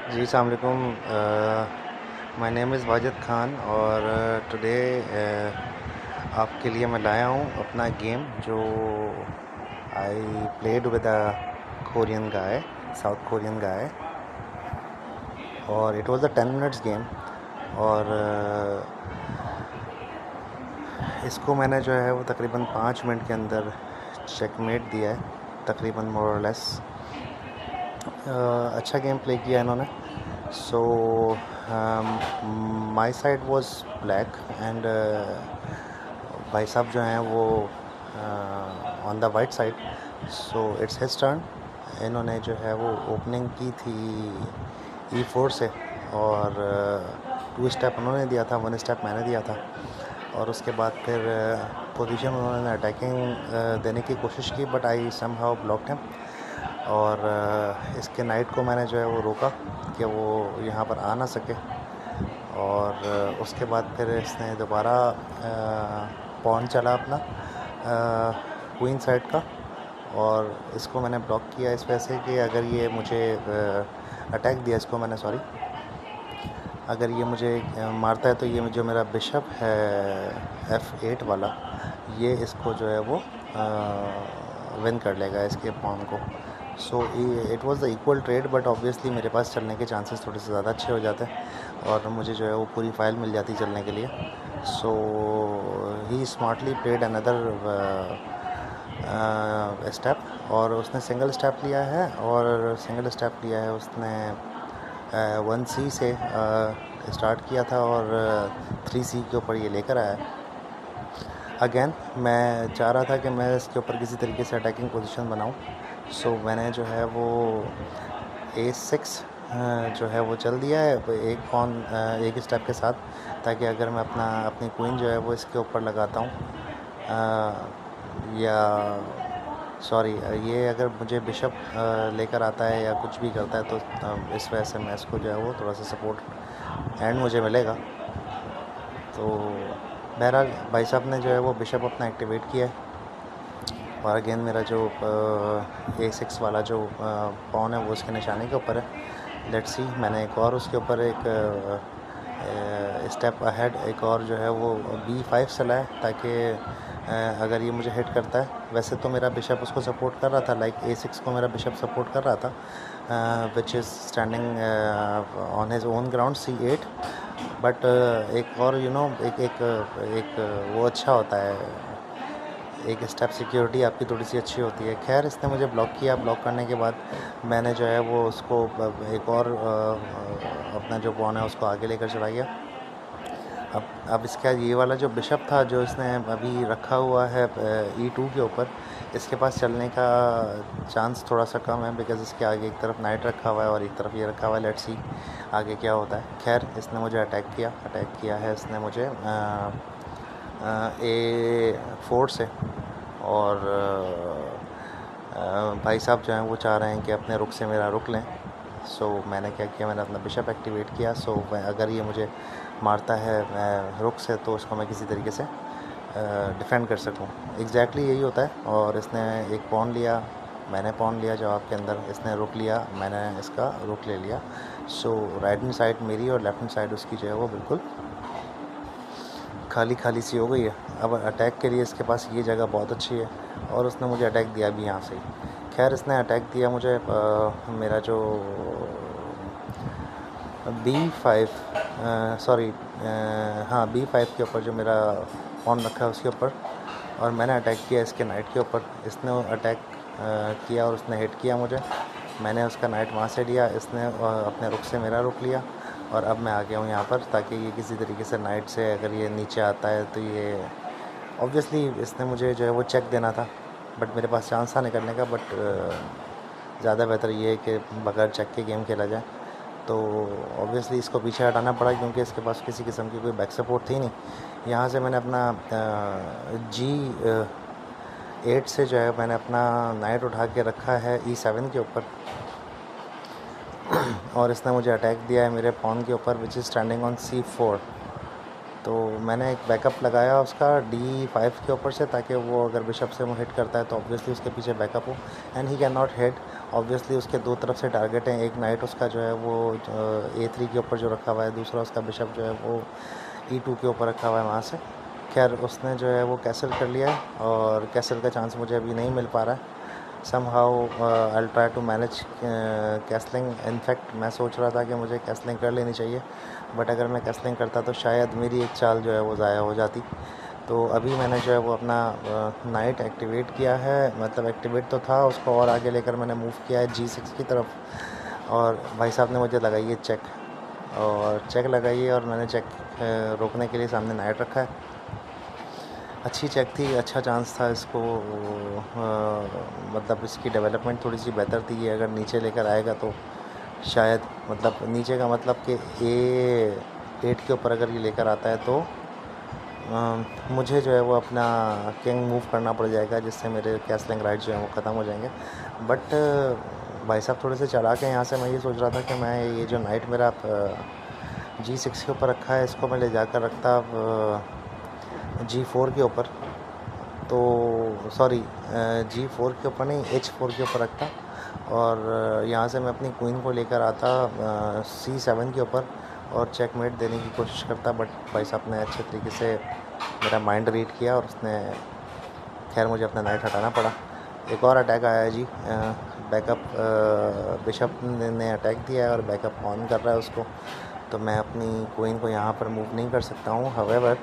जी अस्सलाम वालेकुम। My name is Wajid Khan और टुडे आपके लिए मैं लाया हूँ अपना गेम जो I played with a Korean guy, South Korean guy, और it was a 10 minutes game. और इसको मैंने जो है वो तकरीबन 5 मिनट के अंदर चेकमेट दिया है, तकरीबन मोर और लेस। अच्छा गेम प्ले किया इन्होंने। So my side was black and भाई साहब जो हैं वो on the white side. So it's his turn. इन्होंने जो है वो ओपनिंग की थी E4 से, और 2 स्टेप उन्होंने दिया था, 1 स्टेप मैंने दिया था। और उसके बाद फिर पोजीशन उन्होंने अटैकिंग देने की कोशिश की, but I somehow blocked him. और इसके नाइट को मैंने जो है वो रोका कि वो यहाँ पर आ ना सके। और उसके बाद फिर इसने दोबारा पॉन चला अपना क्वीन साइड का, और इसको मैंने ब्लॉक किया इस वजह से कि अगर ये मुझे अटैक दिया इसको मैंने, सॉरी, अगर ये मुझे मारता है तो ये जो मेरा बिशप है F8 वाला, ये इसको जो है वो विन कर लेगा इसके पॉन को। So it was the equal trade, but obviously मेरे पास चलने के चांसेस थोड़े से ज़्यादा अच्छे हो जाते हैं और मुझे जो है वो पूरी फाइल मिल जाती चलने के लिए। सो ही स्मार्टली प्लेड अनदर स्टेप, और उसने सिंगल स्टेप लिया है, और सिंगल स्टेप लिया है उसने 1C से स्टार्ट किया था और 3C के ऊपर ये लेकर आया। अगेन मैं चाह रहा था कि मैं इसके ऊपर किसी तरीके से अटैकिंग पोजीशन बनाऊं। सो मैंने जो है वो A6 जो है वो चल दिया है एक पॉन एक स्टेप के साथ, ताकि अगर मैं अपनी क्वीन जो है वो इसके ऊपर लगाता हूँ, या सॉरी, ये अगर मुझे बिशप लेकर आता है या कुछ भी करता है तो इस वजह से मैं इसको जो है वो थोड़ा सा सपोर्ट एंड मुझे मिलेगा। तो बहरहाल भाई साहब ने जो है वो बिशप अपना एक्टिवेट किया है, और अगेन मेरा जो A6 वाला जो पॉन है वो उसके निशाने के ऊपर है। लेट्स सी, मैंने एक और उसके ऊपर एक स्टेप अहेड एक और जो है वो B5 चला है, ताकि अगर ये मुझे हिट करता है, वैसे तो मेरा बिशप उसको सपोर्ट कर रहा था, लाइक A6 को मेरा बिशप सपोर्ट कर रहा था, विच is standing on his own ground C8। But एक और एक वो अच्छा होता है, एक स्टेप सिक्योरिटी आपकी थोड़ी सी अच्छी होती है। खैर, इसने मुझे ब्लॉक किया। ब्लॉक करने के बाद मैंने जो है वो उसको एक और अपना जो पॉन है उसको आगे लेकर चला गया। अब इसका ये वाला जो बिशप था जो इसने अभी रखा हुआ है E2 के ऊपर, इसके पास चलने का चांस थोड़ा सा कम है, बिकॉज़ इसके आगे एक तरफ नाइट रखा हुआ है और एक तरफ ये रखा हुआ है। लेट्स सी आगे क्या होता है। खैर, इसने मुझे अटैक किया है इसने मुझे A4 से, और भाई साहब जो हैं वो चाह रहे हैं कि अपने रुख से मेरा रुख लें। सो मैंने क्या किया, मैंने अपना बिशप एक्टिवेट किया। सो अगर ये मुझे मारता है रुख से तो उसको मैं किसी तरीके से डिफेंड कर सकूं। एग्जैक्टली यही होता है। और इसने एक पॉन लिया, मैंने पॉन लिया जवाब के अंदर, इसने रुक लिया, मैंने इसका रुक ले लिया। सो राइट हैंड साइड मेरी और लेफ्ट हैंड साइड उसकी जो है वो बिल्कुल खाली खाली सी हो गई है। अब अटैक के लिए इसके पास ये जगह बहुत अच्छी है, और उसने मुझे अटैक दिया भी यहाँ से ही। खैर, इसने अटैक दिया मुझे मेरा जो B5 सॉरी हाँ B5 के ऊपर जो मेरा पॉन रखा है उसके ऊपर, और मैंने अटैक किया इसके नाइट के ऊपर। इसने अटैक किया और उसने हिट किया मुझे। मैंने उसका नाइट वहाँ से लिया, इसने अपने रुख से मेरा रुख लिया, और अब मैं आ गया हूँ यहाँ पर, ताकि ये किसी तरीके से नाइट से अगर ये नीचे आता है तो ये ऑब्वियसली इसने मुझे जो है वो चेक देना था, बट मेरे पास चांस था निकलने का। बट ज़्यादा बेहतर ये है कि बगैर चेक के गेम खेला जाए। तो ऑब्वियसली इसको पीछे हटाना पड़ा, क्योंकि इसके पास किसी किस्म की कोई बैक सपोर्ट थी नहीं। यहाँ से मैंने अपना G8 से जो है मैंने अपना नाइट उठा के रखा है E7 के ऊपर, और इसने मुझे अटैक दिया है मेरे पॉन के ऊपर, विच इज़ स्टैंडिंग ऑन C4। तो मैंने एक बैकअप लगाया उसका D5 के ऊपर से, ताकि वो अगर बिशप से वो हिट करता है तो ऑब्वियसली उसके पीछे बैकअप हो, and he can not hit. Obviously उसके दो तरफ से टारगेट हैं, एक नाइट उसका जो है वो A3 के ऊपर जो रखा हुआ है, दूसरा उसका बिशप जो है वो E2 के ऊपर रखा हुआ है वहाँ से। खैर उसने जो है वो कैसल कर लिया है और कैसल का चांस मुझे अभी नहीं मिल पा रहा है। somehow I'll try to manage castling. In fact मैं सोच रहा था कि मुझे कैसलिंग कर लेनी चाहिए, बट अगर मैं कैसलिंग करता तो शायद मेरी एक चाल जो है वो ज़ाया हो जाती। तो अभी मैंने जो है वो अपना नाइट एक्टिवेट किया है, मतलब एक्टिवेट तो था, उसको और आगे लेकर मैंने मूव किया है G6 की तरफ। और भाई साहब ने मुझे लगाई है चेक, और चेक लगाई है और मैंने चेक रोकने के लिए सामने नाइट रखा है। अच्छी चेक थी, अच्छा चांस था इसको, मतलब इसकी डेवलपमेंट थोड़ी सी बेहतर थी। अगर नीचे लेकर आएगा तो शायद, मतलब नीचे का मतलब कि A8 के ऊपर अगर ये लेकर आता है तो मुझे जो है वो अपना किंग मूव करना पड़ जाएगा, जिससे मेरे कैसलिंग राइट जो है वो ख़त्म हो जाएंगे। बट भाई साहब थोड़े से चला के यहाँ से मैं ये सोच रहा था कि मैं ये जो नाइट मेरा G6 के ऊपर रखा है, इसको मैं ले जाकर रखता G4 के ऊपर, तो सॉरी G4 के ऊपर नहीं, H4 के ऊपर रखता, और यहाँ से मैं अपनी क्वीन को लेकर आता C7 के ऊपर और चेकमेट देने की कोशिश करता। बट भाई साहब ने अच्छे तरीके से मेरा माइंड रीड किया और उसने, खैर मुझे अपना नाइट हटाना पड़ा। एक और अटैक आया है जी, बैकअप बिशप ने अटैक दिया है और बैकअप ऑन कर रहा है उसको, तो मैं अपनी क्वीन को यहाँ पर मूव नहीं कर सकता हूँ। हावेवर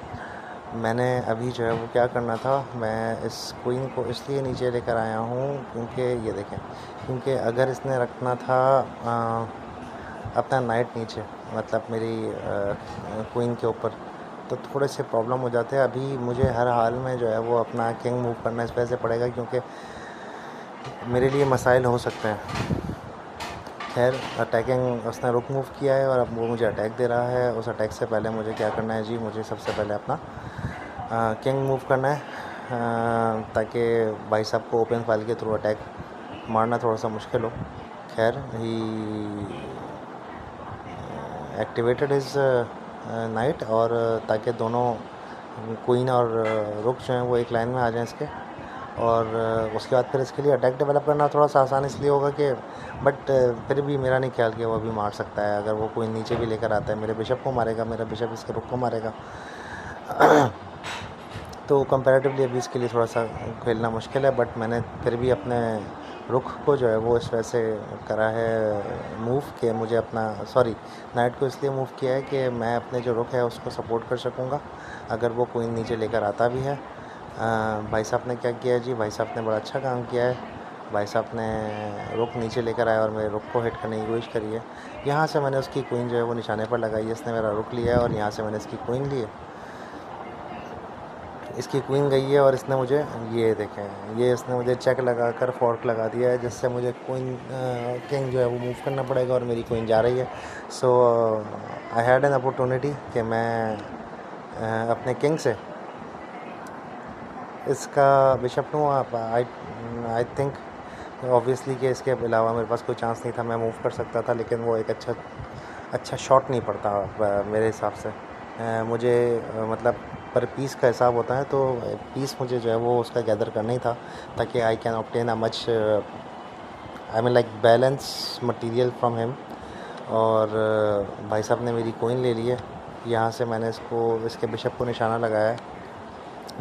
मैंने अभी जो है वो क्या करना था, मैं इस क्वीन को इसलिए नीचे लेकर आया हूँ क्योंकि ये देखें, क्योंकि अगर इसने रखना था अपना नाइट नीचे, मतलब मेरी क्वीन के ऊपर, तो थोड़े से प्रॉब्लम हो जाते हैं। अभी मुझे हर हाल में जो है वो अपना किंग मूव करना इस वजह से पड़ेगा क्योंकि मेरे लिए मसाइल हो सकते हैं। खैर अटैकिंग उसने रुक मूव किया है और अब वो मुझे अटैक दे रहा है। उस अटैक से पहले मुझे क्या करना है जी, मुझे सबसे पहले अपना किंग मूव करना है, ताकि भाई साहब को ओपन फाइल के थ्रू अटैक मारना थोड़ा सा मुश्किल हो। खैर ही एक्टिवेटेड इज़ नाइट, और ताकि दोनों क्वीन और रुक जो हैं वो एक लाइन में आ जाएं इसके, और उसके बाद फिर इसके लिए अटैक डेवलप करना थोड़ा सा आसान इसलिए होगा कि, बट फिर भी मेरा नहीं ख्याल कि वो अभी मार सकता है। अगर वो क्वीन नीचे भी लेकर आता है, मेरे बिशप को मारेगा, मेरा बिशप इसके रुक को मारेगा। तो कंपैरेटिवली अभी इसके लिए थोड़ा सा खेलना मुश्किल है, बट मैंने फिर भी अपने रुख को जो है वो इस वजह से करा है मूव कि मुझे अपना, सॉरी, नाइट को इसलिए मूव किया है कि मैं अपने जो रुख है उसको सपोर्ट कर सकूँगा अगर वो क्वीन नीचे लेकर आता भी है। भाई साहब ने क्या किया जी, भाई साहब ने बड़ा अच्छा काम किया है। भाई साहब ने रुक नीचे लेकर आया और मेरे रुक को हिट करने की कोशिश करी है। यहाँ से मैंने उसकी क्वीन जो है वो निशाने पर लगाई है, इसने मेरा रुक लिया है और यहाँ से मैंने इसकी क्वीन ली है। इसकी क्वीन गई है और इसने मुझे, ये देखें, ये इसने मुझे चेक लगाकर फोर्क लगा दिया है, जिससे मुझे क्वीन किंग जो है वो मूव करना पड़ेगा और मेरी क्वीन जा रही है। सो आई हैड एन अपॉर्चुनिटी कि मैं अपने किंग से इसका बिशप लूँ। आई थिंक ऑब्वियसली कि इसके अलावा मेरे पास कोई चांस नहीं था, मैं मूव कर सकता था, लेकिन वो एक अच्छा शॉट नहीं पड़ता मेरे हिसाब से। मुझे मतलब पर पीस का हिसाब होता है, तो पीस मुझे जो है वो उसका गैदर करना ही था ताकि I can obtain a much, I mean like balance material from him. और भाई साहब ने मेरी कोइन ले ली है। यहाँ से मैंने इसके बिशप को निशाना लगाया है,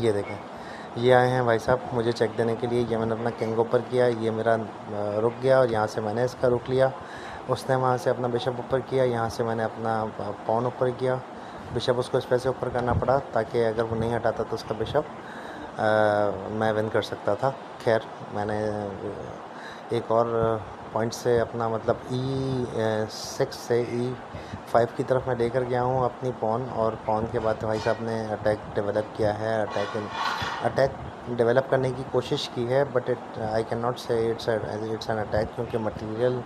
ये देखें, ये आए हैं भाई साहब मुझे चेक देने के लिए। ये मैंने अपना किंग ऊपर किया, ये मेरा रुक गया और यहाँ से मैंने इसका रुक लिया। उसने वहाँ से अपना बिशप ऊपर किया, यहाँ से मैंने अपना पॉन ऊपर किया। बिशप उसको इस पैसे ऊपर करना पड़ा ताकि अगर वो नहीं हटाता तो उसका बिशप मैं विन कर सकता था। खैर मैंने एक और पॉइंट से अपना मतलब E6 से E5 की तरफ मैं लेकर गया हूँ अपनी पॉन, और पॉन के बाद भाई साहब ने अटैक डेवलप किया है। अटैक डेवलप करने की कोशिश की है, बट आई कैन नॉट से इट्स एन अटैक, क्योंकि मटेरियल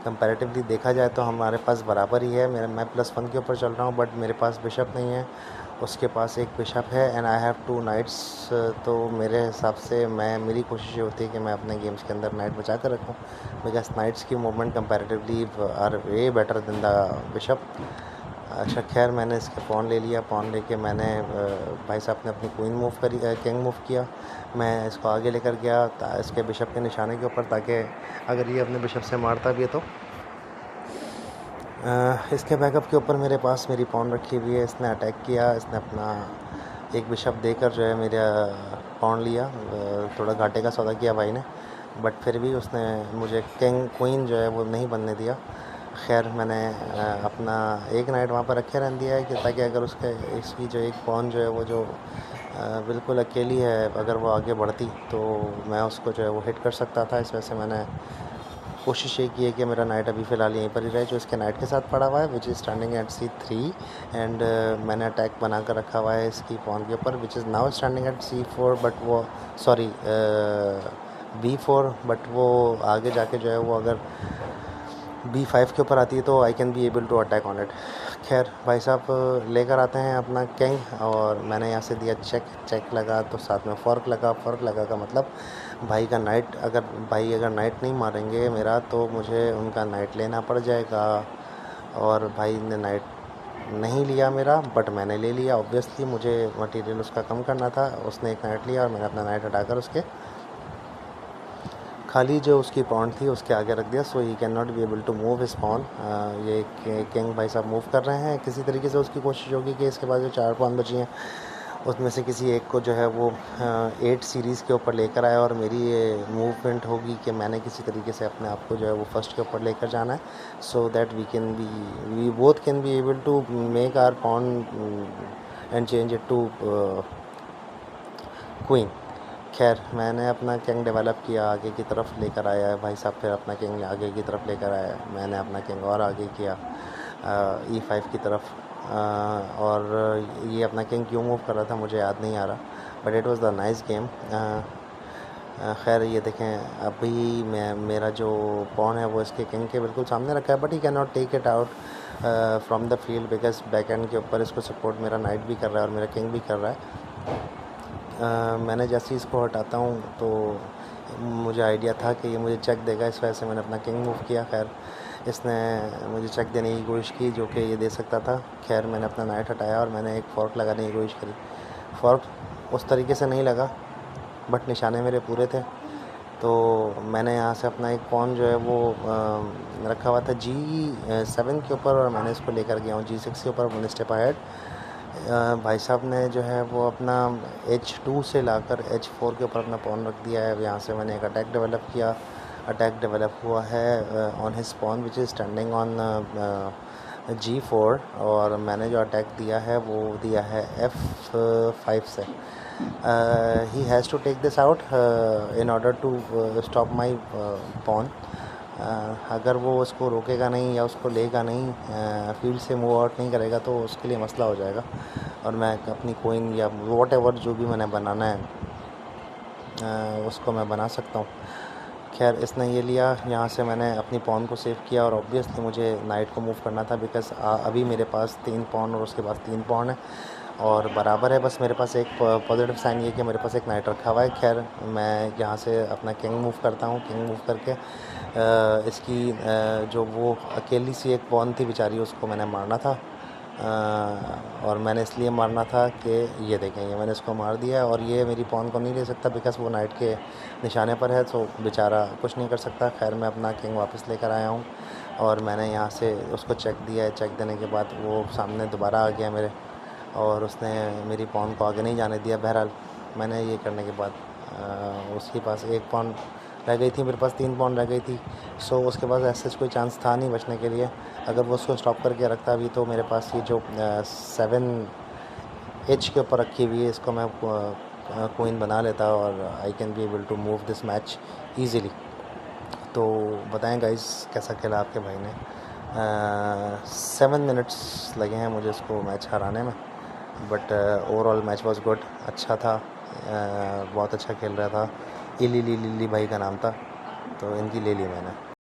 कंपैरेटिवली देखा जाए तो हमारे पास बराबर ही है। मैं +1 के ऊपर चल रहा हूँ, बट मेरे पास बिशप नहीं है, उसके पास एक बिशप है, एंड आई हैव 2 नाइट्स। तो मेरे हिसाब से मेरी कोशिश ये होती है कि मैं अपने गेम्स के अंदर नाइट बचा कर रखूँ, बिकॉज नाइट्स की movement comparatively are way better than the bishop. अच्छा खैर मैंने इसके पॉन ले लिया। पॉन लेके मैंने भाई साहब ने अपनी क्वीन मूव करी, किंग मूव किया। मैं इसको आगे लेकर गया इसके बिशप के निशाने के ऊपर, ताकि अगर ये अपने बिशप से मारता भी है तो इसके बैकअप के ऊपर मेरे पास मेरी पॉन रखी हुई है। इसने अटैक किया, इसने अपना एक बिशप देकर जो है मेरा पॉन लिया। थोड़ा घाटे का सौदा किया भाई ने, बट फिर भी उसने मुझे किंग क्वीन जो है वो नहीं बनने दिया। खैर मैंने अपना एक नाइट वहाँ पर रखे रहने दिया है कि ताकि अगर इसकी जो एक पॉन जो है वो जो बिल्कुल अकेली है, अगर वो आगे बढ़ती तो मैं उसको जो है वो हिट कर सकता था। इस वजह से मैंने कोशिश ये की है कि मेरा नाइट अभी फ़िलहाल यहीं पर ही रहे, जो इसके नाइट के साथ पड़ा हुआ है, विच is standing at C3। And मैंने अटैक बना कर रखा हुआ है इसकी पॉन के ऊपर, which is now standing at C4, but वो सॉरी B4, बट वो आगे जाके जो है वो अगर B5 के ऊपर आती है तो I can be able to attack on it. खैर भाई साहब लेकर आते हैं अपना किंग, और मैंने यहाँ से दिया चेक। चेक लगा तो साथ में फ़ॉर्क लगा। फ़ॉर्क लगा का मतलब भाई का नाइट, अगर नाइट नहीं मारेंगे मेरा तो मुझे उनका नाइट लेना पड़ जाएगा। और भाई ने नाइट नहीं लिया मेरा, बट मैंने ले लिया। ऑब्वियसली मुझे मटेरियल उसका कम करना था। उसने एक नाइट लिया और मैंने अपना नाइट हटाकर उसके खाली जो उसकी पॉन थी उसके आगे रख दिया। So he can not be able to move his pawn. ये किंग भाई साहब मूव कर रहे हैं। किसी तरीके से उसकी कोशिश होगी कि इसके पास जो 4 पॉन बची हैं उसमें से किसी एक को जो है वो 8 सीरीज़ के ऊपर लेकर आया, और मेरी ये मूवमेंट होगी कि मैंने किसी तरीके से अपने आप को जो है वो फर्स्ट के ऊपर लेकर जाना है, so that we both can be able to make our pawn and change it to queen. खैर मैंने अपना किंग डेवलप किया, आगे की तरफ लेकर आया है भाई साहब। फिर अपना किंग आगे की तरफ लेकर आया, मैंने अपना किंग और आगे किया E5 की तरफ। और ये अपना किंग क्यों मूव कर रहा था मुझे याद नहीं आ रहा, but it was the nice game. खैर ये देखें अभी मेरा जो पॉन है वो इसके किंग के बिल्कुल सामने रखा है, but he can not take it out from the field, because back end के ऊपर इसको सपोर्ट मेरा नाइट भी कर रहा है और मेरा किंग भी कर रहा है। मैंने जैसे ही इसको हटाता हूँ तो मुझे आइडिया था कि ये मुझे चेक देगा, इस वजह से मैंने अपना किंग मूव किया। खैर इसने मुझे चेक देने की कोशिश की जो कि ये दे सकता था। खैर मैंने अपना नाइट हटाया और मैंने एक फ़ॉर्क लगाने की कोशिश करी। फ़ॉर्क उस तरीके से नहीं लगा, बट निशाने मेरे पूरे थे। तो मैंने यहाँ से अपना एक पॉन जो है वो रखा हुआ था G7 के ऊपर, और मैंने इसको लेकर गया हूँ G6 के ऊपर, 1 स्टेप अहेड। भाई साहब ने जो है वो अपना H2 से लाकर H4 के ऊपर अपना पॉन रख दिया है। यहाँ से मैंने एक अटैक डेवलप किया। अटैक डेवलप हुआ है on his pawn which is standing on G4, और मैंने जो अटैक दिया है वो दिया है F5 से। He has to take this out in order to stop my pawn. अगर वो उसको रोकेगा नहीं या उसको लेगा नहीं, फील्ड से मूव आउट नहीं करेगा, तो उसके लिए मसला हो जाएगा, और मैं अपनी कोइन या वॉट एवर जो भी मैंने बनाना है उसको मैं बना सकता हूँ। खैर इसने ये लिया, यहाँ से मैंने अपनी पॉन को सेव किया, और ऑब्वियसली मुझे नाइट को मूव करना था, बिकॉज़ अभी मेरे पास 3 पॉन और उसके पास 3 पॉन है और बराबर है। बस मेरे पास एक पॉजिटिव साइन ये कि मेरे पास एक नाइट रखा हुआ है। खैर मैं यहाँ से अपना किंग मूव करता हूँ। किंग मूव करके इसकी जो वो अकेली सी एक पॉन थी बेचारी, उसको मैंने मारना था। और मैंने इसलिए मारना था कि ये देखें, ये मैंने इसको मार दिया, और ये मेरी पॉन को नहीं ले सकता बिकॉज़ वो नाइट के निशाने पर है, तो बेचारा कुछ नहीं कर सकता। खैर मैं अपना किंग वापस लेकर आया हूँ, और मैंने यहाँ से उसको चेक दिया है। चेक देने के बाद वो सामने दोबारा आ गया मेरे, और उसने मेरी पॉन को आगे नहीं जाने दिया। बहरहाल मैंने ये करने के बाद उसके पास एक पॉन रह गई थी, मेरे पास 3 पॉन रह गई थी। सो उसके पास ऐसे कोई चांस था नहीं बचने के लिए। अगर वो उसको स्टॉप करके रखता अभी, तो मेरे पास ये जो 7H के ऊपर रखी हुई है, इसको मैं क्वीन बना लेता, और I can be able to move this match easily. तो बताएं गाइस कैसा खेला आपके भाई ने। 7 मिनट्स लगे हैं मुझे इसको मैच हराने में, but overall match was good, अच्छा था। बहुत अच्छा खेल रहा था। इली ली ली भाई का नाम था, तो इनकी ले ली मैंने।